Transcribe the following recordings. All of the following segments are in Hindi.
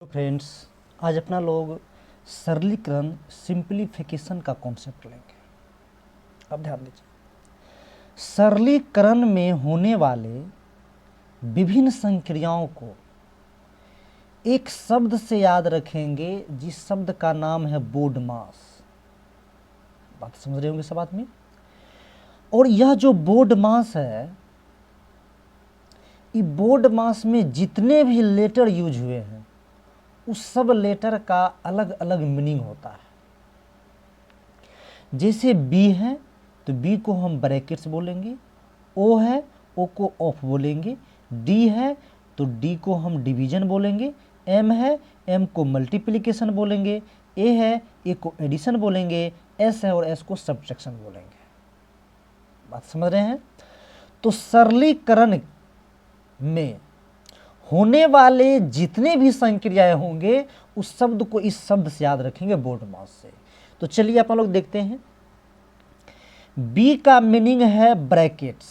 तो फ्रेंड्स, आज अपना लोग सरलीकरण सिंप्लीफिकेशन का कॉन्सेप्ट लेंगे। अब ध्यान दीजिए, सरलीकरण में होने वाले विभिन्न संक्रियाओं को एक शब्द से याद रखेंगे, जिस शब्द का नाम है बोर्ड मास। बात समझ रहे होंगे सब आदमी। और यह जो बोर्ड मास है, इस बोर्ड मास में जितने भी लेटर यूज हुए हैं उस सब लेटर का अलग अलग मीनिंग होता है। जैसे बी है तो बी को हम ब्रैकेट्स बोलेंगे, ओ है ओ को ऑफ बोलेंगे, डी है तो डी को हम डिवीजन बोलेंगे, एम है एम को मल्टीप्लिकेशन बोलेंगे, ए है ए को एडिशन बोलेंगे, एस है और एस को सब्ट्रैक्शन बोलेंगे। बात समझ रहे हैं। तो सरलीकरण में होने वाले जितने भी संक्रियाएं होंगे उस शब्द को इस शब्द से याद रखेंगे, बोर्ड मास से। तो चलिए अपन लोग देखते हैं। बी का मीनिंग है ब्रैकेट्स।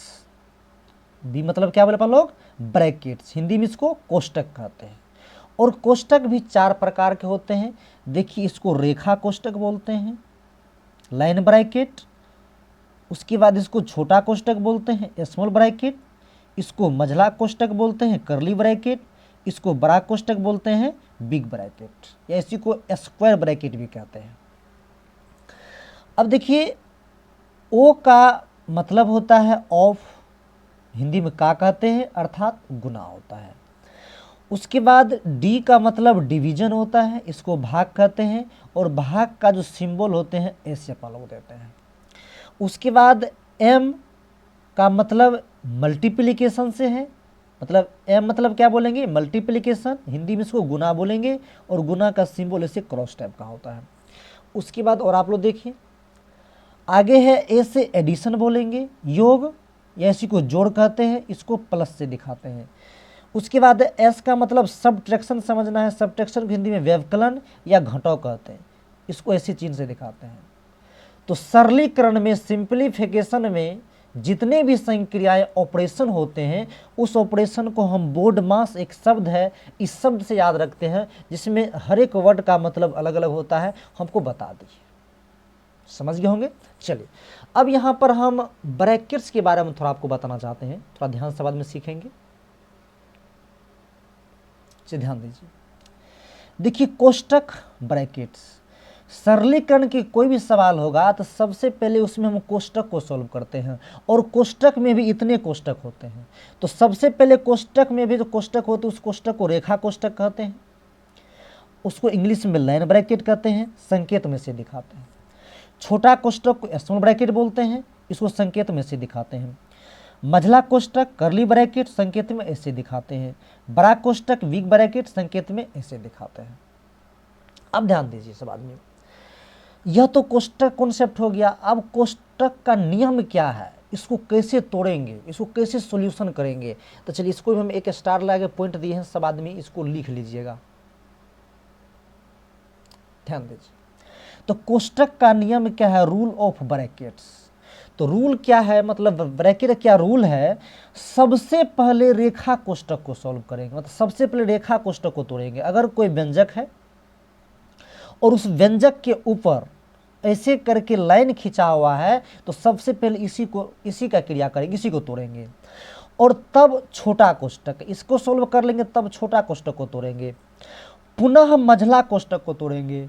बी मतलब क्या बोले अपन लोग? ब्रैकेट्स। हिंदी में इसको कोष्टक कहते हैं। और कोष्टक भी चार प्रकार के होते हैं। देखिए, इसको रेखा कोष्टक बोलते हैं, लाइन ब्रैकेट। उसके बाद इसको छोटा कोष्टक बोलते हैं, स्मॉल ब्रैकेट। इसको मझला कोष्टक बोलते हैं, कर्ली ब्रैकेट। इसको बड़ा कोष्टक बोलते हैं, बिग ब्रैकेट, या इसी को स्क्वायर ब्रैकेट भी कहते हैं। अब देखिए, ओ का मतलब होता है ऑफ, हिंदी में का कहते हैं, अर्थात गुना होता है। उसके बाद डी का मतलब डिवीजन होता है, इसको भाग कहते हैं, और भाग का जो सिंबल होते हैं ऐसे अपन लोग देते हैं। उसके बाद एम का मतलब मल्टीप्लिकेशन से है, मतलब एम मतलब क्या बोलेंगे? मल्टीप्लिकेशन। हिंदी में इसको गुना बोलेंगे, और गुना का सिंबल ऐसे क्रॉस टाइप का होता है। उसके बाद और आप लोग देखिए, आगे है ए से एडिशन बोलेंगे, योग, या इसी को जोड़ कहते हैं, इसको प्लस से दिखाते हैं। उसके बाद एस का मतलब सब्ट्रैक्शन समझना है। सब्ट्रैक्शन को हिंदी में व्यवकलन या घटाव कहते हैं, इसको ऐसी चिन्ह से दिखाते हैं। तो सरलीकरण में, सिंप्लीफिकेशन में जितने भी संक्रियाएं ऑपरेशन होते हैं उस ऑपरेशन को हम बोर्ड मास, एक शब्द है, इस शब्द से याद रखते हैं, जिसमें हर एक वर्ड का मतलब अलग अलग होता है। हमको बता दीजिए, समझ गए होंगे। चलिए, अब यहाँ पर हम ब्रैकेट्स के बारे में थोड़ा आपको बताना चाहते हैं, थोड़ा ध्यान से बाद में सीखेंगे। चलिए ध्यान दीजिए। देखिए, कोष्टक, ब्रैकेट्स, सरलीकरण की कोई भी सवाल होगा तो सबसे पहले उसमें हम कोष्टक को सॉल्व करते हैं, और कोष्टक में भी इतने कोष्टक होते हैं। तो सबसे पहले कोष्टक में भी जो कोष्टक होते हैं उस कोष्टक को रेखा कोष्टक कहते हैं, उसको इंग्लिश में लाइन ब्रैकेट कहते हैं, संकेत में से दिखाते हैं। छोटा कोष्टक को स्मॉल ब्रैकेट बोलते हैं, इसको संकेत में से दिखाते हैं। मझला कोष्टक, कर्ली ब्रैकेट, संकेत में ऐसे दिखाते हैं। बड़ा कोष्टक, बिग ब्रैकेट, संकेत में ऐसे दिखाते हैं। अब ध्यान दीजिए सब आदमी, यह तो कोष्टक कॉन्सेप्ट हो गया। अब कोष्टक का नियम क्या है, इसको कैसे तोड़ेंगे, इसको कैसे सॉल्यूशन करेंगे। तो चलिए, इसको भी हम एक स्टार लगा के पॉइंट दिए हैं, सब आदमी इसको लिख लीजिएगा, ध्यान दीजिए। तो कोष्टक का नियम क्या है? Rule of brackets. तो रूल क्या है, मतलब ब्रैकेट क्या रूल है? सबसे पहले रेखा कोष्टक को सॉल्व करेंगे, मतलब सबसे पहले रेखा कोष्टक को तोड़ेंगे। अगर कोई व्यंजक है और उस व्यंजक के ऊपर ऐसे करके लाइन खिंचा हुआ है तो सबसे पहले इसी का क्रिया करेंगे, इसी को तोड़ेंगे, और तब छोटा कोष्टक, इसको सॉल्व कर लेंगे, तब छोटा कोष्टक को तोड़ेंगे, पुनः मझला कोष्टक को तोड़ेंगे,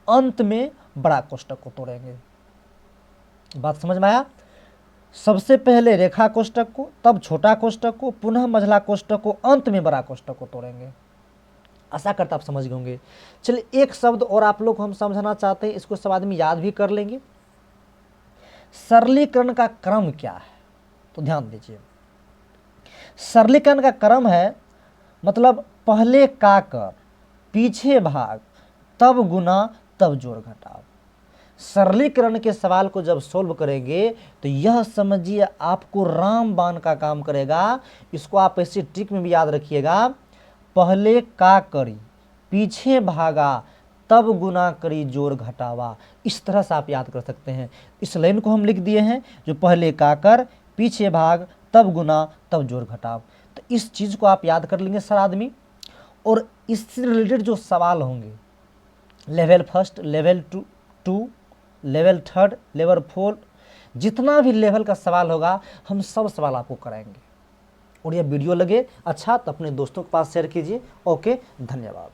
अंत में बड़ा कोष्टक को तोड़ेंगे। बात समझ में आया? सबसे पहले रेखा कोष्टक को, तब छोटा कोष्टक को, पुनः मझला कोष्टक को, अंत में बड़ा कोष्टक को तोड़ेंगे। आशा करता आप समझ गए होंगे। चलिए, एक शब्द और आप लोग को हम समझाना चाहते हैं, इसको सब आदमी याद भी कर लेंगे। सरलीकरण का क्रम क्या है? तो ध्यान दीजिए, सरलीकरण का क्रम है, मतलब पहले का कर, पीछे भाग, तब गुना, तब जोड़ घटाव। सरलीकरण के सवाल को जब सोल्व करेंगे तो यह समझिए आपको रामबाण का काम करेगा। इसको आप ऐसे ट्रिक में भी याद रखिएगा, पहले का करी, पीछे भागा, तब गुना करी, जोड़ घटावा। इस तरह से आप याद कर सकते हैं। इस लाइन को हम लिख दिए हैं, जो पहले का कर, पीछे भाग, तब गुना, तब जोड़ घटाव। तो इस चीज़ को आप याद कर लेंगे सर आदमी। और इससे रिलेटेड जो सवाल होंगे, level first, level two, level third, level fourth, जितना भी लेवल का सवाल होगा हम सब सवाल आपको कराएंगे। और यह वीडियो लगे अच्छा तो अपने दोस्तों के पास शेयर कीजिए। ओके, धन्यवाद।